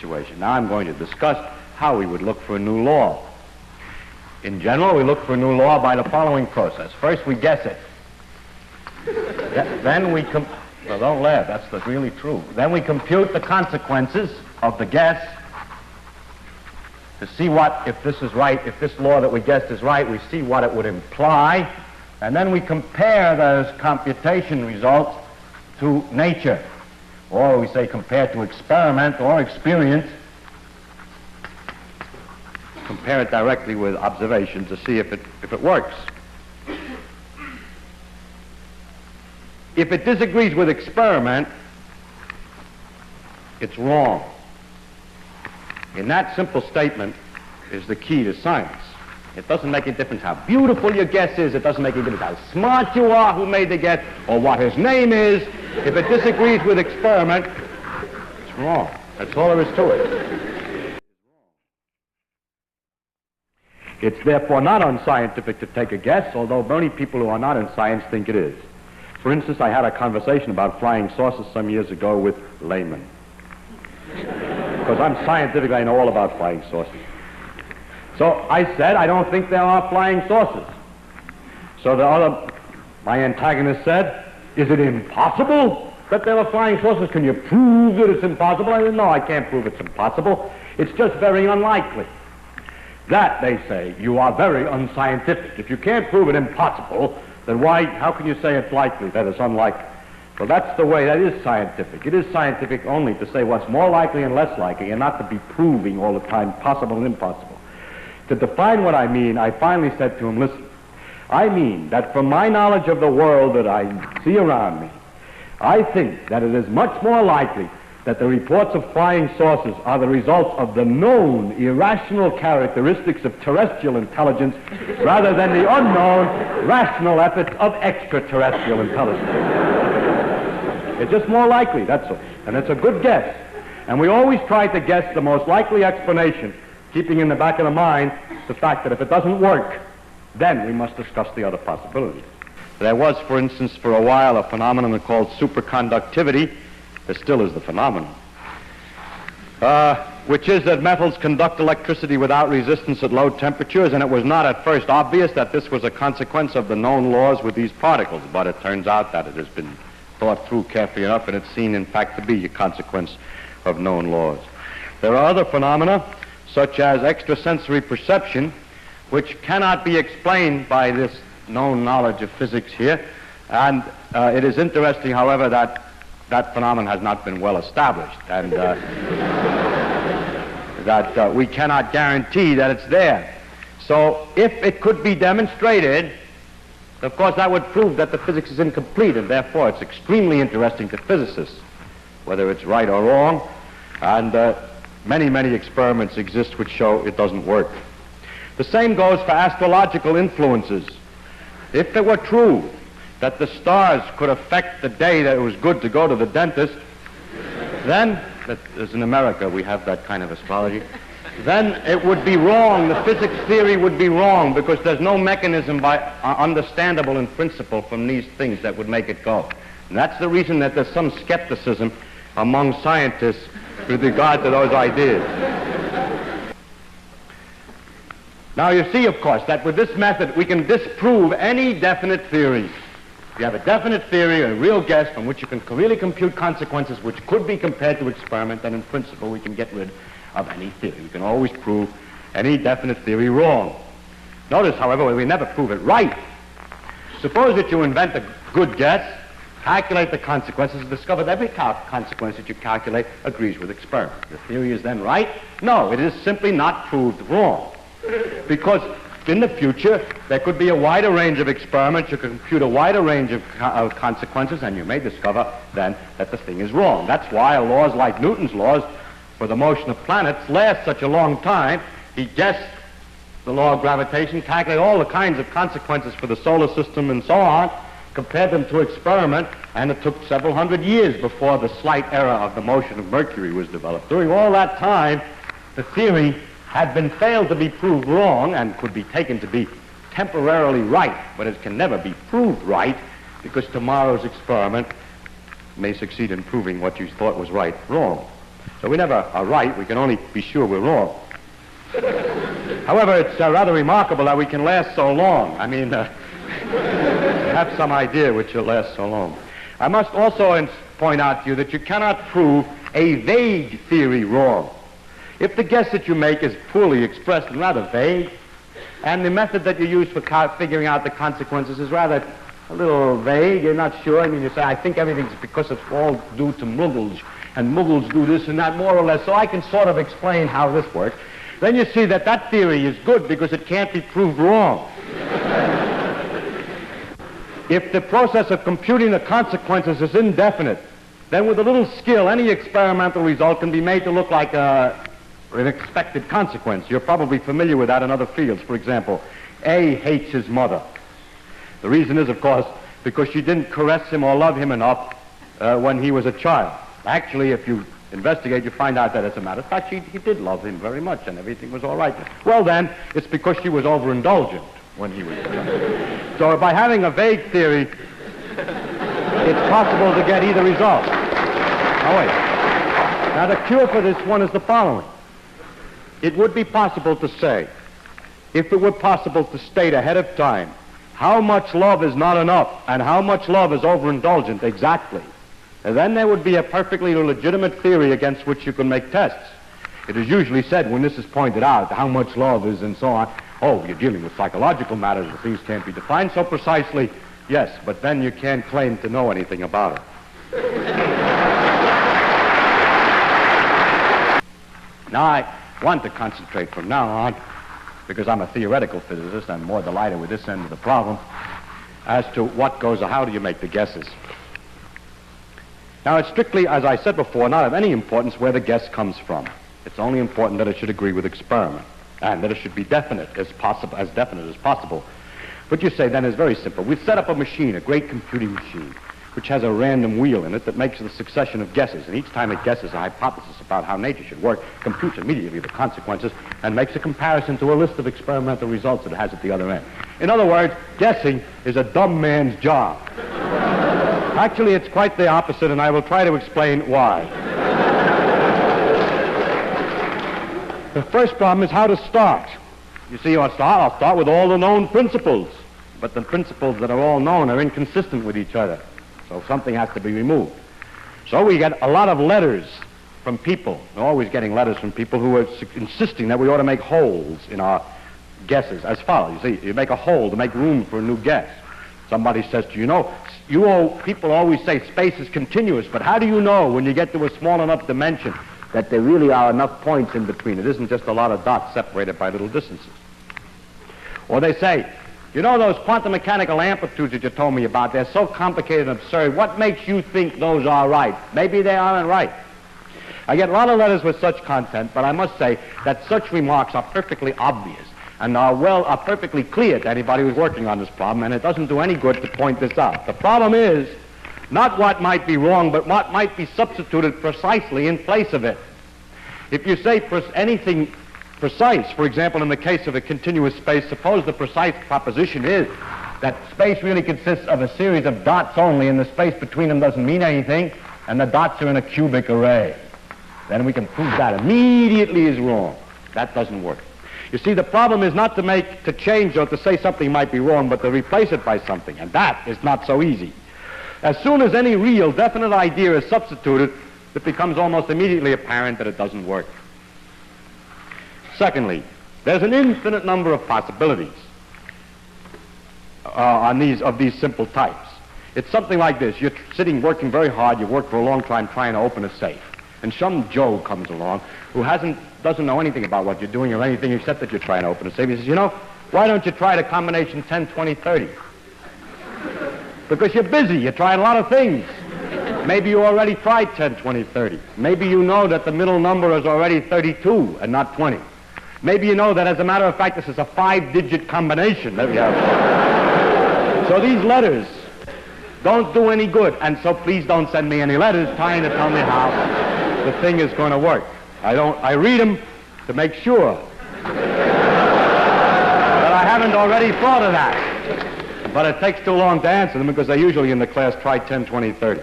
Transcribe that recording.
situation. Now I'm going to discuss how we would look for a new law. In general, we look for a new law by the following process. First, we guess it. Then we well, don't laugh, that's really true. Then we compute the consequences of the guess to see what, if this is right, if this law that we guessed is right, we see what it would imply, and then we compare those computation results to nature, or we say compare to experiment or experience, compare it directly with observation to see if it works. If it disagrees with experiment, it's wrong. In that simple statement is the key to science. It doesn't make a difference how beautiful your guess is. It doesn't make a difference how smart you are who made the guess or what his name is. If it disagrees with experiment, it's wrong. That's all there is to it. It's therefore not unscientific to take a guess, although many people who are not in science think it is. For instance, I had a conversation about flying saucers some years ago with laymen. Because I'm scientific, I know all about flying saucers. So I said, I don't think there are flying saucers. So my antagonist said, is it impossible that there are flying saucers? Can you prove that it's impossible? I said, no, I can't prove it's impossible. It's just very unlikely. That, they say, you are very unscientific. If you can't prove it impossible, then how can you say it's likely, that it's unlikely? Well, that's the way, that is scientific. It is scientific only to say what's more likely and less likely, and not to be proving all the time possible and impossible. To define what I mean, I finally said to him, listen, I mean that from my knowledge of the world that I see around me, I think that it is much more likely that the reports of flying saucers are the results of the known irrational characteristics of terrestrial intelligence rather than the unknown rational efforts of extraterrestrial intelligence. It's just more likely, that's all. And it's a good guess. And we always try to guess the most likely explanation, keeping in the back of the mind the fact that if it doesn't work, then we must discuss the other possibilities. There was, for instance, for a while, a phenomenon called superconductivity. There still is the phenomenon, which is that metals conduct electricity without resistance at low temperatures, and it was not at first obvious that this was a consequence of the known laws with these particles, but it turns out that it has been thought through carefully enough, and it's seen, in fact, to be a consequence of known laws. There are other phenomena, such as extrasensory perception, which cannot be explained by this known knowledge of physics here, and it is interesting, however, that phenomenon has not been well established, and that we cannot guarantee that it's there. So if it could be demonstrated, of course that would prove that the physics is incomplete, and therefore it's extremely interesting to physicists, whether it's right or wrong, and many, many experiments exist which show it doesn't work. The same goes for astrological influences. If it were true that the stars could affect the day that it was good to go to the dentist, then, as in America we have that kind of astrology, then it would be wrong, the physics theory would be wrong, because there's no mechanism understandable in principle from these things that would make it go. And that's the reason that there's some skepticism among scientists with regard to those ideas. Now you see, of course, that with this method we can disprove any definite theory. If you have a definite theory, a real guess from which you can really compute consequences which could be compared to experiment, then in principle we can get rid of any theory. We can always prove any definite theory wrong. Notice, however, we never prove it right. Suppose that you invent a good guess, calculate the consequences, and discover that every consequence that you calculate agrees with experiment. The theory is then right? No, it is simply not proved wrong. Because in the future, there could be a wider range of experiments, you could compute a wider range of consequences, and you may discover then that the thing is wrong. That's why laws like Newton's laws for the motion of planets last such a long time. He guessed the law of gravitation, calculated all the kinds of consequences for the solar system and so on, compared them to experiment, and it took several hundred years before the slight error of the motion of Mercury was developed. During all that time, the theory had been failed to be proved wrong and could be taken to be temporarily right, but it can never be proved right, because tomorrow's experiment may succeed in proving what you thought was right wrong. So we never are right. We can only be sure we're wrong. However, it's rather remarkable that we can last so long. I mean, have some idea which will last so long. I must also point out to you that you cannot prove a vague theory wrong. If the guess that you make is poorly expressed and rather vague, and the method that you use for figuring out the consequences is rather a little vague, you're not sure. I mean, you say, I think everything's because it's all due to Muggles, and Muggles do this and that more or less, so I can sort of explain how this works. Then you see that that theory is good because it can't be proved wrong. If the process of computing the consequences is indefinite, then with a little skill, any experimental result can be made to look like an expected consequence. You're probably familiar with that in other fields. For example, A hates his mother. The reason is, of course, because she didn't caress him or love him enough when he was a child. Actually, if you investigate, you find out that, as a matter of fact, he did love him very much and everything was all right. Well, then, it's because she was overindulgent when he was a child. So by having a vague theory, it's possible to get either result. Oh, wait. Now, the cure for this one is the following. It would be possible to say, if it were possible to state ahead of time how much love is not enough and how much love is overindulgent exactly, and then there would be a perfectly legitimate theory against which you can make tests. It is usually said when this is pointed out, how much love is and so on, oh, you're dealing with psychological matters, the things can't be defined so precisely. Yes, but then you can't claim to know anything about it. Now, I want to concentrate from now on, because I'm a theoretical physicist, I'm more delighted with this end of the problem, as to what goes or how do you make the guesses. Now, it's strictly, as I said before, not of any importance where the guess comes from. It's only important that it should agree with experiment, and that it should be definite as definite as possible. What you say then is very simple. We've set up a machine, a great computing machine, which has a random wheel in it that makes a succession of guesses, and each time it guesses a hypothesis about how nature should work, computes immediately the consequences, and makes a comparison to a list of experimental results that it has at the other end. In other words, guessing is a dumb man's job. Actually, it's quite the opposite, and I will try to explain why. The first problem is how to start. You see, I'll start with all the known principles, but the principles that are all known are inconsistent with each other, so something has to be removed. So we get a lot of letters from people. We're always getting letters from people who are insisting that we ought to make holes in our guesses as follows. You see, you make a hole to make room for a new guess. Somebody says to you, people always say space is continuous, but how do you know when you get to a small enough dimension that there really are enough points in between? It isn't just a lot of dots separated by little distances. Or they say, you know those quantum mechanical amplitudes that you told me about, they're so complicated and absurd. What makes you think those are right? Maybe they aren't right. I get a lot of letters with such content, but I must say that such remarks are perfectly obvious and are perfectly clear to anybody who's working on this problem, and it doesn't do any good to point this out. The problem is not what might be wrong, but what might be substituted precisely in place of it. If you say anything precise, for example, in the case of a continuous space, suppose the precise proposition is that space really consists of a series of dots only, and the space between them doesn't mean anything, and the dots are in a cubic array. Then we can prove that immediately is wrong. That doesn't work. You see, the problem is not to change or to say something might be wrong, but to replace it by something, and that is not so easy. As soon as any real, definite idea is substituted, it becomes almost immediately apparent that it doesn't work. Secondly, there's an infinite number of possibilities of these simple types. It's something like this. You're sitting working very hard, you work for a long time trying to open a safe, and some Joe comes along who doesn't know anything about what you're doing or anything except that you're trying to open a safe. He says, you know, why don't you try the combination 10, 20, 30? Because you're busy, you're trying a lot of things. Maybe you already tried 10, 20, 30. Maybe you know that the middle number is already 32 and not 20. Maybe you know that, as a matter of fact, this is a 5-digit combination that we have. So these letters don't do any good, and so please don't send me any letters trying to tell me how the thing is going to work. I read them to make sure that I haven't already thought of that. But it takes too long to answer them because they usually in the class try 10, 20, 30.